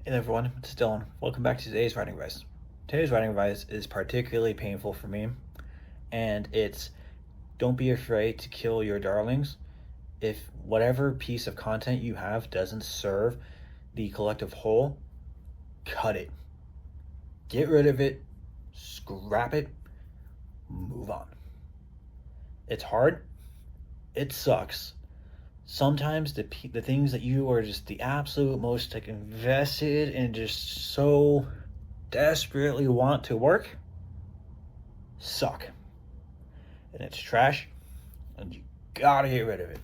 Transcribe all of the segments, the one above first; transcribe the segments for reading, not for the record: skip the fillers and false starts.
Hey there everyone, it's Dillon. Welcome back to today's writing advice. Today's writing advice is particularly painful for me, and it's don't be afraid to kill your darlings. If whatever piece of content you have doesn't serve the collective whole, cut it. Get rid of it, scrap it, move on. It's hard, it sucks. Sometimes the things that you are just the absolute most like invested and just so desperately want to work suck, and it's trash, and you gotta get rid of it.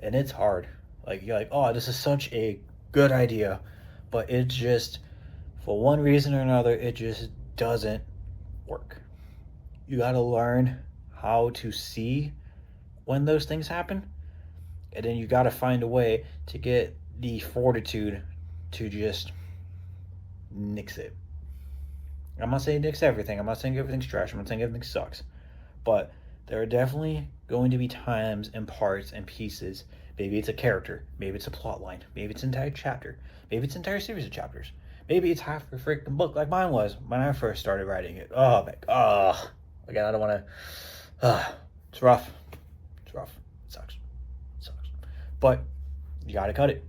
And it's hard. Like you're like, oh, this is such a good idea, but it just, for one reason or another, it just doesn't work. You gotta learn how to see when those things happen, and then you got to find a way to get the fortitude to just nix it. I'm not saying nix everything. I'm not saying everything's trash. I'm not saying everything sucks. But there are definitely going to be times and parts and pieces. Maybe it's a character. Maybe it's a plot line. Maybe it's an entire chapter. Maybe it's an entire series of chapters. Maybe it's half a freaking book like mine was when I first started writing it. Oh, my God. Again, I don't want to. It's rough. It's rough. It sucks. But you got to cut it.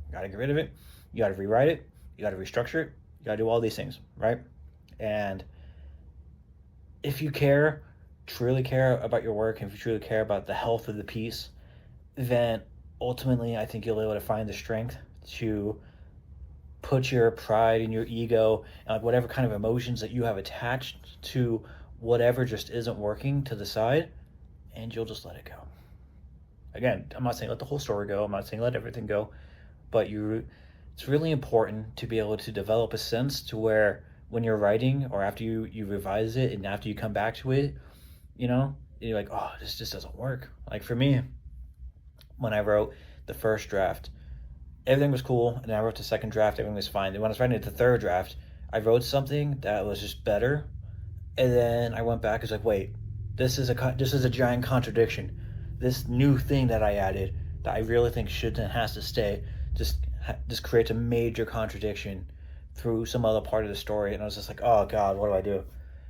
You got to get rid of it. You got to rewrite it. You got to restructure it. You got to do all these things, right? And if you care, truly care about your work, if you truly care about the health of the piece, then ultimately I think you'll be able to find the strength to put your pride and your ego and like whatever kind of emotions that you have attached to whatever just isn't working to the side, and you'll just let it go. Again, I'm not saying let the whole story go. I'm not saying let everything go, but it's really important to be able to develop a sense to where when you're writing or after you revise it and after you come back to it, you're like, oh, this just doesn't work. Like for me, when I wrote the first draft, everything was cool, and then I wrote the second draft, everything was fine. And when I was writing the third draft, I wrote something that was just better, and then I went back and was like, wait, this is a giant contradiction. This new thing that I added that I really think should and has to stay just creates a major contradiction through some other part of the story. And I was just like, oh God, what do I do?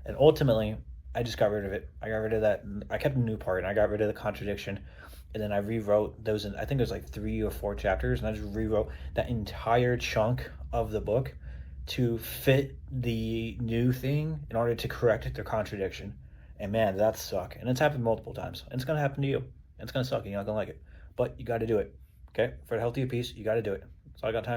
And ultimately, I just got rid of it. I got rid of that. I kept a new part, and I got rid of the contradiction. And then I rewrote those. I think it was like 3 or 4 chapters, and I just rewrote that entire chunk of the book to fit the new thing in order to correct the contradiction. And man, that suck. And it's happened multiple times. And it's going to happen to you. And it's going to suck. And you're not going to like it. But you got to do it. Okay? For the healthy piece, you got to do it. That's all I got time for.